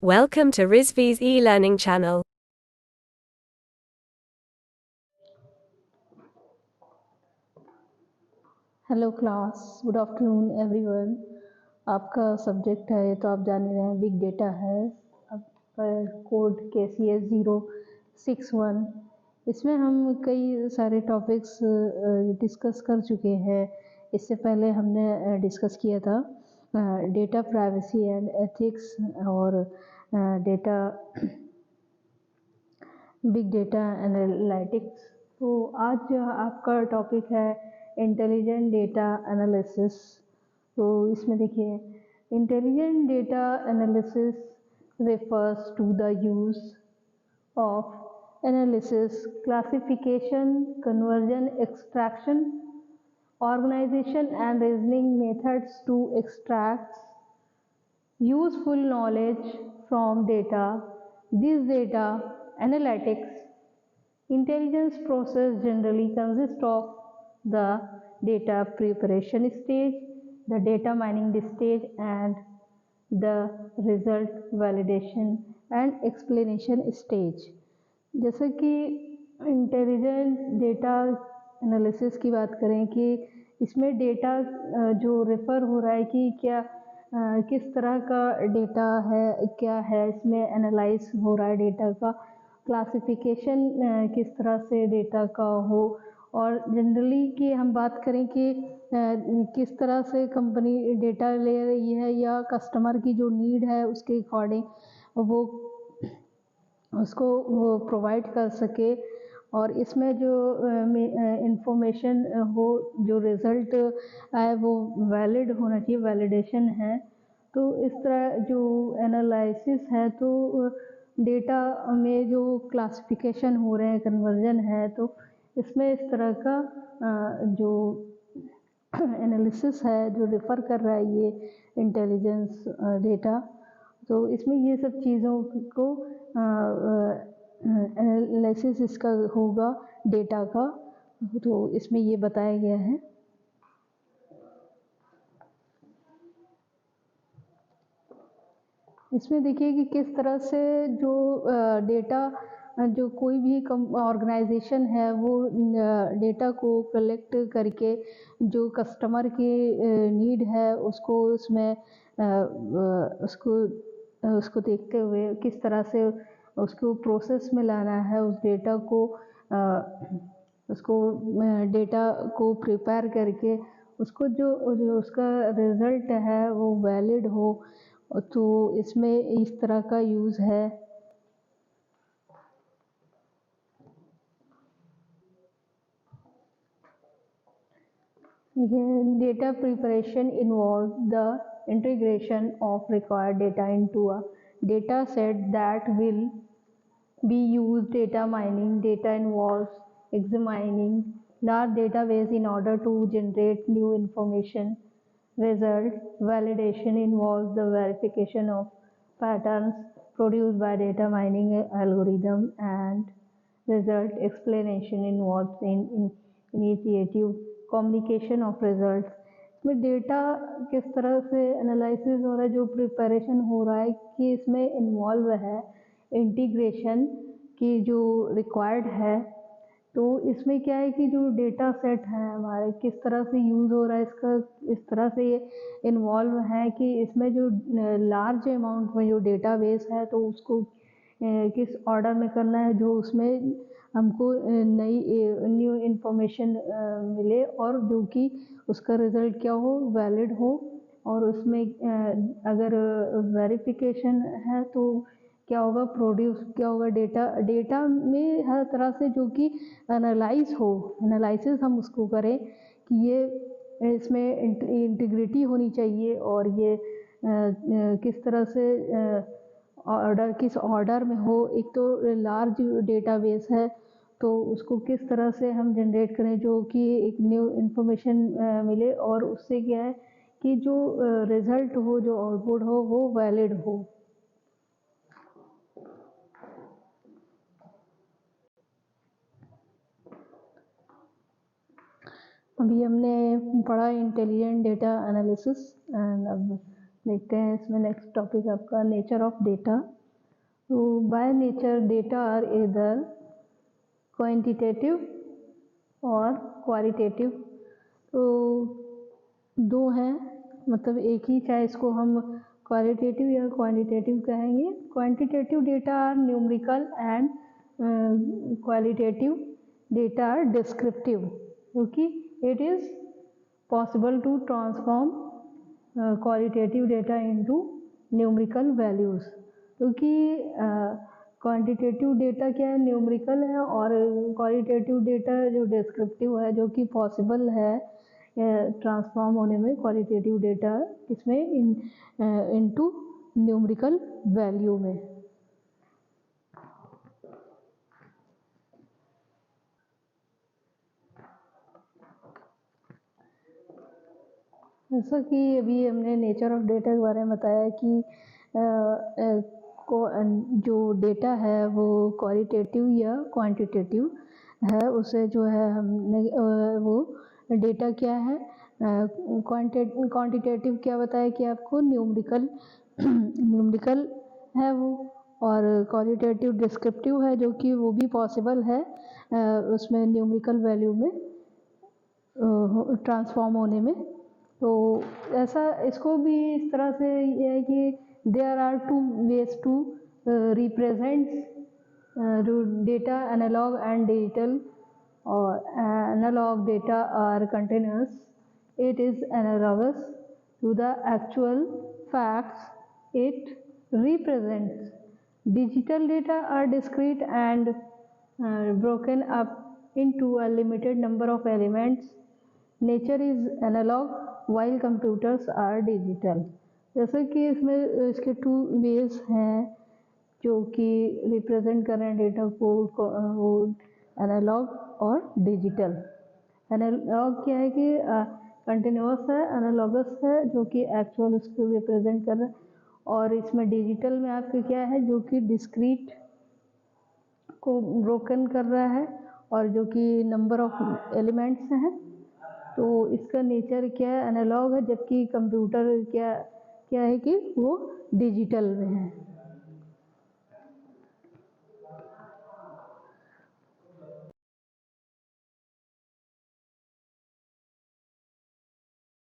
Welcome to Rizvi's e-learning channel. Hello class, good afternoon everyone. आपका subject है, ये तो आप जान रहे हैं, बिग डेटा है। आपका कोड KCS 061। इसमें हम कई सारे टॉपिक्स डिस्कस कर चुके हैं। इससे पहले हमने डिस्कस किया था डेटा प्राइवेसी एंड एथिक्स और डेटा बिग डेटा एनालिटिक्स। तो आज आपका टॉपिक है इंटेलिजेंट डेटा एनालिसिस। तो इसमें देखिए, intelligent data analysis refers to the use of analysis, classification, conversion, extraction, organization and reasoning methods to extract useful knowledge from data. This data analytics intelligence process generally consists of the data preparation stage, the data mining stage, and the result validation and explanation stage। जैसे कि intelligent data analysis की बात करें कि इसमें data जो refer हो रहा है कि क्या किस तरह का डेटा है, क्या है इसमें एनालाइज हो रहा है डेटा का, क्लासिफिकेशन किस तरह से डेटा का हो, और जनरली कि हम बात करें कि किस तरह से कंपनी डेटा ले रही है या कस्टमर की जो नीड है उसके अकॉर्डिंग वो उसको वो प्रोवाइड कर सके। और इसमें जो इंफॉर्मेशन हो, जो रिज़ल्ट आए वो वैलिड होना चाहिए, वैलिडेशन है। तो इस तरह जो एनालिसिस है, तो डेटा में जो क्लासिफिकेशन हो रहे हैं, कन्वर्जन है, तो इसमें इस तरह का जो एनालिसिस है जो रेफ़र कर रहा है ये इंटेलिजेंस डेटा। तो इसमें ये सब चीज़ों को एनालिसिस इसका होगा डेटा का, तो इसमें ये बताया गया है। इसमें देखिए कि किस तरह से जो डेटा जो कोई भी ऑर्गेनाइजेशन है वो डेटा को कलेक्ट करके जो कस्टमर की नीड है उसको उसमें उसको देखते हुए किस तरह से उसको प्रोसेस में लाना है, उस डेटा को उसको डेटा को प्रिपेयर करके उसको जो उसका रिज़ल्ट है वो वैलिड हो, तो इसमें इस तरह का यूज़ है। Data preparation involves the integration of required data into a data set that will be used. Data mining data involves examining large database in order to generate new information. Result validation involves the verification of patterns produced by data mining algorithm, and result explanation involves in initiative communication of results। इसमें data किस तरह से analysis हो रहा है, जो preparation हो रहा है कि इसमें इन्वॉल्व है इंटीग्रेशन की जो रिक्वायर्ड है। तो इसमें क्या है कि जो डेटा सेट है हमारे किस तरह से यूज़ हो रहा है, इसका इस तरह से ये इन्वॉल्व है कि इसमें जो लार्ज अमाउंट में जो डेटाबेस है तो उसको किस ऑर्डर में करना है जो उसमें हमको नई न्यू इन्फॉर्मेशन मिले और जो कि उसका रिज़ल्ट क्या हो, वैलिड हो। और उसमें अगर वेरिफिकेशन है तो क्या होगा, प्रोड्यूस क्या होगा, डेटा में हर तरह से जो कि एनालाइज हो, एनालिसिस हम उसको करें कि ये इसमें इंटीग्रिटी होनी चाहिए और ये किस तरह से ऑर्डर किस ऑर्डर में हो। एक तो लार्ज डेटाबेस है तो उसको किस तरह से हम जनरेट करें जो कि एक न्यू इन्फॉर्मेशन मिले और उससे क्या है कि जो रिज़ल्ट हो, जो आउटपुट हो वो वैलिड हो। अभी हमने पढ़ा इंटेलिजेंट डेटा एनालिसिस, एंड अब देखते हैं इसमें नेक्स्ट टॉपिक आपका नेचर ऑफ डेटा। तो बाय नेचर डेटा आर इधर क्वांटिटेटिव और क्वालिटेटिव। तो दो हैं, मतलब एक ही, चाहे इसको हम क्वालिटेटिव या क्वांटिटेटिव कहेंगे। Quantitative data are numerical and qualitative data are descriptive, क्योंकि it is possible to transform qualitative data into numerical values. क्योंकि क्वांटिटेटिव डेटा क्या है, न्यूमेरिकल है, और क्वालिटेटिव डेटा जो डिस्क्रिप्टिव है, जो कि पॉसिबल है ट्रांसफॉर्म होने में क्वालिटेटिव डेटा इसमें इनटू न्यूमेरिकल वैल्यू में। जैसा कि अभी हमने नेचर ऑफ डेटा के बारे में बताया कि जो डेटा है वो क्वालिटेटिव या क्वांटिटेटिव है, उसे जो है हमने वो डेटा क्या है, क्वांटिटेटिव क्या बताया कि आपको न्यूमेरिकल न्यूमेरिकल है वो, और क्वालिटेटिव डिस्क्रिप्टिव है, जो कि वो भी पॉसिबल है उसमें न्यूमेरिकल वैल्यू में ट्रांसफॉर्म होने में। तो ऐसा इसको भी इस तरह से ये है कि there are two ways to represent data, analogue and digital. और analogue data are continuous, it is analogous to the actual facts it represents. Digital data are discrete and broken up into a limited number of elements. Nature is analog while computers are digital. जैसे कि इसमें इसके two ways हैं जो कि represent कर रहे हैं डेटा को, वो एनालॉग और डिजिटल। एनालॉग क्या है कि कंटिन्यूअस है, एनालॉगस है जो कि एक्चुअल उसको रिप्रेजेंट कर रहा है, और इसमें डिजिटल में आपके क्या है जो कि डिस्क्रीट को ब्रोकन कर रहा है, और जो कि नंबर ऑफ एलिमेंट्स हैं। तो इसका नेचर क्या है, एनालॉग है, जबकि कंप्यूटर क्या है कि वो डिजिटल में है।